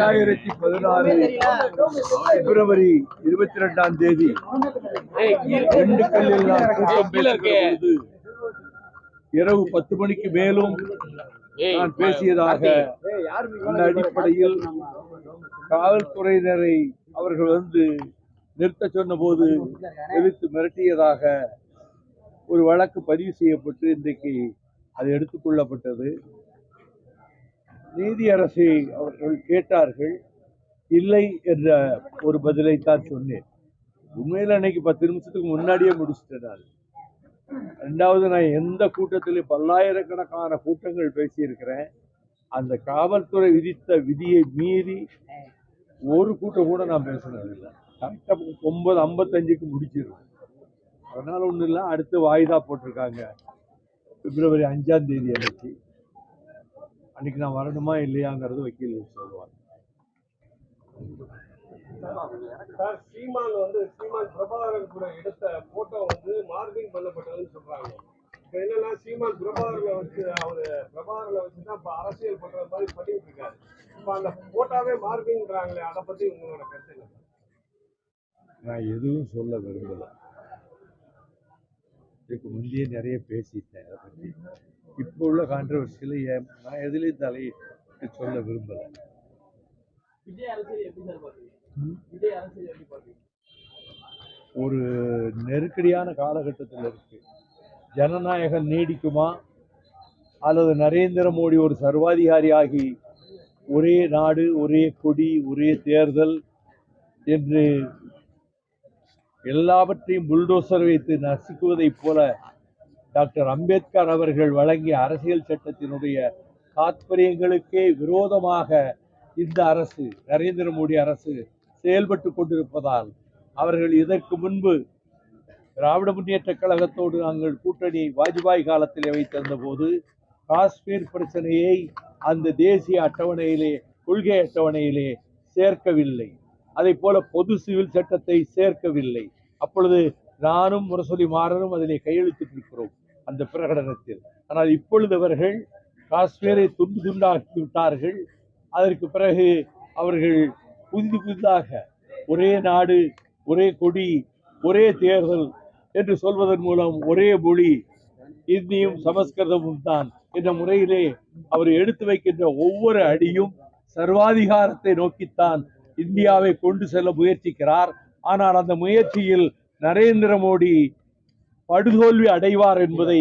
2016 பிப்ரவரி 22ஆம் தேதி திண்டுக்கல்லில் கூட்டம் பேசுகிற பொழுது இரவு 10 மணிக்கு மேலும் நான் பேசியதாக அந்த அடிப்படையில் காவல்துறையினரை அவர்கள் வந்து நிறுத்த சொன்ன போது எதிர்த்து மிரட்டியதாக ஒரு வழக்கு பதிவு செய்யப்பட்டு இன்றைக்கு அது எடுத்துக்கொள்ளப்பட்டது. நீதியரசை அவர்கள் கேட்டார்கள், இல்லை என்ற ஒரு பதிலை தான் சொன்னேன். உண்மையில் அன்னைக்கு 10 நிமிஷத்துக்கு முன்னாடியே முடிச்சுட்டேன். ரெண்டாவது, நான் எந்த கூட்டத்திலும் பல்லாயிரக்கணக்கான கூட்டங்கள் பேசியிருக்கிறேன். அந்த காவல்துறை விதித்த விதியை மீறி ஒரு கூட்டம் கூட நான் பேசினதில்லை. கரெக்டாக 9:55க்கு முடிச்சிருக்கேன். அதனால ஒன்றும் இல்லை. அடுத்து வாய்தா போட்டிருக்காங்க பிப்ரவரி 5ஆம் தேதி அன்னைக்கு நான் வரணுமா இல்லையாங்கிறது வக்கீல் சொல்லுவாங்க. சீமான் பிரபாகரன் கூட எடுத்த போட்டோ வந்து மார்பிங் பண்ணப்பட்டதுன்னு சொல்றாங்க. என்னன்னா சீமான் பிரபாகரனை வச்சுதான் இப்ப அரசியல் பண்ற மாதிரி பண்ணிட்டு இருக்காரு. இப்ப அந்த போட்டோவே மார்பிங்கிறாங்களே, அதை பத்தி உங்களோட கருத்து என்ன? நான் எதுவும் சொல்ல விரும்பல. இதுக்கு முந்தையே நிறைய பேசிட்டேன் அதை பற்றி. இப்போ உள்ள கான்ட்ரவர்சியில் நான் எதுலேயும் தலையிட்டு சொல்ல விரும்பலை. ஒரு நெருக்கடியான காலகட்டத்தில் இருக்கு. ஜனநாயகம் நீடிக்குமா அல்லது நரேந்திர மோடி ஒரு சர்வாதிகாரியாகி ஒரே நாடு, ஒரே கொடி, ஒரே தேர்தல் என்று எல்லாவற்றையும் புல்டோசர் வைத்து நசுக்குவதைப் போல டாக்டர் அம்பேத்கர் அவர்கள் வழங்கிய அரசியல் சட்டத்தினுடைய தாற்பயங்களுக்கே விரோதமாக இந்த அரசு, நரேந்திர மோடி அரசு செயல்பட்டு கொண்டிருப்பதால் அவர்கள் இதற்கு முன்பு திராவிட முன்னேற்ற கழகத்தோடு நாங்கள் கூட்டணி வாஜ்பாய் காலத்தில் வைத்திருந்த போது காஷ்மீர் பிரச்சனையை அந்த தேசிய அட்டவணையிலே, கொள்கை அட்டவணையிலே சேர்க்கவில்லை. அதை போல பொது சிவில் சட்டத்தை சேர்க்கவில்லை. அப்பொழுது நானும் முரசொலி மாறனும் அதிலே கையெழுத்திட்டிருக்கிறோம் அந்த பிரகடனத்தில். ஆனால் இப்பொழுது அவர்கள் காஷ்மீரை துண்டு துண்டாக்கி விட்டார்கள். அதற்கு பிறகு அவர்கள் புதிதாக ஒரே நாடு, ஒரே கொடி, ஒரே தேர்தல் என்று சொல்வதன் மூலம் ஒரே மொழி, இந்தியும் சமஸ்கிருதமும் தான் என்ற முறையிலே அவர் எடுத்து வைக்கின்ற ஒவ்வொரு அடியும் சர்வாதிகாரத்தை நோக்கித்தான் இந்தியாவை கொண்டு செல்ல முயற்சிக்கிறார். ஆனால் அந்த முயற்சியில் நரேந்திர மோடி படுதோல்வி அடைவார் என்பதை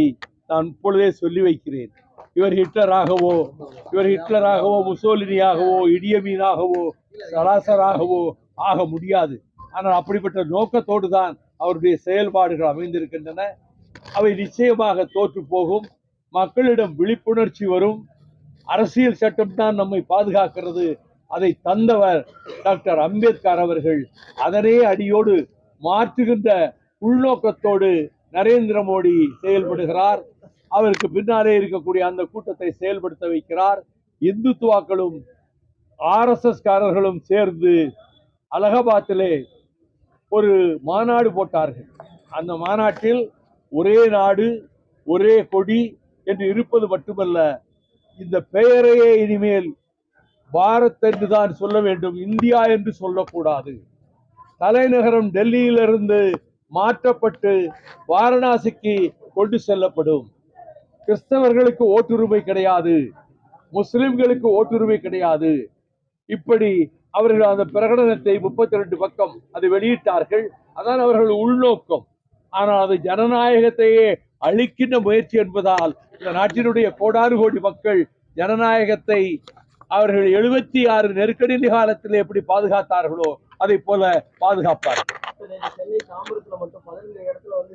நான் இப்பொழுதே சொல்லி வைக்கிறேன். இவர் ஹிட்லராகவோ முசோலினியாகவோ இடியமீனாகவோ சலாசராகவோ ஆக முடியாது. ஆனால் அப்படிப்பட்ட நோக்கத்தோடு தான் அவருடைய செயல்பாடுகள் அமைந்திருக்கின்றன. அவை நிச்சயமாக தோற்று போகும். மக்களிடம் விழிப்புணர்ச்சி வரும். அரசியல் சட்டம் தான் நம்மை பாதுகாக்கிறது. அதை தந்தவர் டாக்டர் அம்பேத்கர் அவர்கள். அதனே அடியோடு மாற்றுகின்ற உள்நோக்கத்தோடு நரேந்திர மோடி செயல்படுகிறார். அவருக்கு பின்னாலே இருக்கக்கூடிய அந்த கூட்டத்தை செயல்படுத்த வைக்கிறார். இந்துத்துவாக்களும் RSS காரர்களும் சேர்ந்து அலகாபாத்திலே ஒரு மாநாடு போட்டார்கள். அந்த மாநாட்டில் ஒரே நாடு, ஒரே கொடி என்று இருப்பது மட்டுமல்ல, இந்த பெயரையே இனிமேல் பாரத் என்று தான் சொல்ல வேண்டும், இந்தியா என்று சொல்லக்கூடாது. தலைநகரம் டெல்லியிலிருந்து மாற்றப்பட்டு வாரணாசிக்கு கொண்டு செல்லப்படும். கிறிஸ்தவர்களுக்கு ஓட்டுரிமை கிடையாது, முஸ்லிம்களுக்கு ஓட்டுரிமை கிடையாது. இப்படி அவர்கள் அந்த பிரகடனத்தை 32 பக்கம் அதை வெளியிட்டார்கள். அதான் அவர்கள் உள்நோக்கம். ஆனால் அது ஜனநாயகத்தையே அழிக்கின்ற முயற்சி என்பதால் இந்த நாட்டினுடைய கோடாறு கோடி மக்கள் ஜனநாயகத்தை அவர்கள் 76 நெருக்கடி காலத்தில் எப்படி பாதுகாத்தார்களோ அதை போல பாதுகாப்பார்கள். சென்னை தாம்பரத்துல மட்டும் 17 இடத்துல வந்து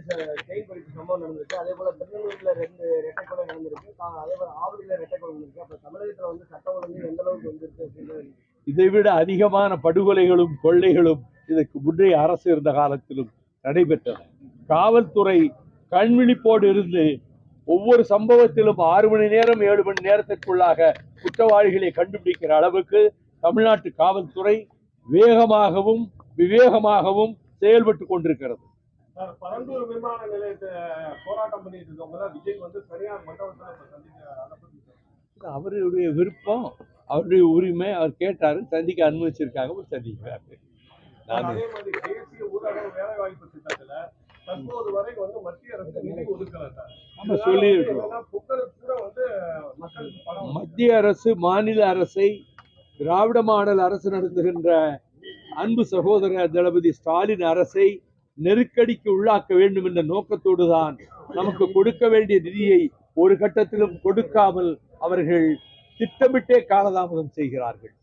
செயின் பறிப்பு சம்பவம் நடந்திருக்கு. அதே போல பெங்களூர்ல 2 இரட்டை கொலை நடந்திருக்கு. அதே போல ஆவடியில இரட்டை கொலை நடந்திருக்கு. அப்ப தமிழகத்துல வந்து சட்ட ஒழுங்கு எந்த அளவுக்கு வந்திருக்கு அப்படின்றது, இதைவிட அதிகமான படுகொலைகளும் கொள்ளைகளும் இதற்கு முந்தைய அரசு இருந்த காலத்திலும் நடைபெற்றன. காவல்துறை கண்விழிப்போடு இருந்து ஒவ்வொரு சம்பவத்திலும் 6 மணி நேரம் 7 மணி நேரத்திற்குள்ளாக குற்றவாளிகளை கண்டுபிடிக்கிற அளவுக்கு தமிழ்நாட்டு காவல்துறை வேகமாகவும் விவேகமாகவும் செயல்பட்டு கொண்டிருக்கிறது. பரந்தூர் விமான நிலையத்தை போராட்டம் பண்ணிட்டு இருக்கவங்க விஜய் வந்து சரியான மண்டபத்தில் அவருடைய விருப்பம். அவருடைய உரிமை. அவர் கேட்டாரு, சந்திக்க அனுமதிச்சிருக்காங்க, சந்திக்கிறாரு. நான் அதே மாதிரி தேசிய ஊரக வேலை வாய்ப்பு திட்டத்துல தற்போது வரை வந்து மத்திய அரசு நிதி ஒதுக்கல சார். நம்ம சொல்லியிருக்கிறோம். என்னன்னா புத்தருக்கு கூட வந்து மக்களுக்கு பணம் மத்திய அரசு மாநில அரசை திராவிட மாடல் அரசு நடத்துகின்ற அன்பு சகோதரர் தளபதி ஸ்டாலின் அரசை நெருக்கடிக்கு உள்ளாக்க வேண்டும் என்ற நோக்கத்தோடு தான் நமக்கு கொடுக்க வேண்டிய நிதியை ஒரு கட்டத்திலும் கொடுக்காமல் அவர்கள் திட்டமிட்டே காலதாமதம் செய்கிறார்கள்.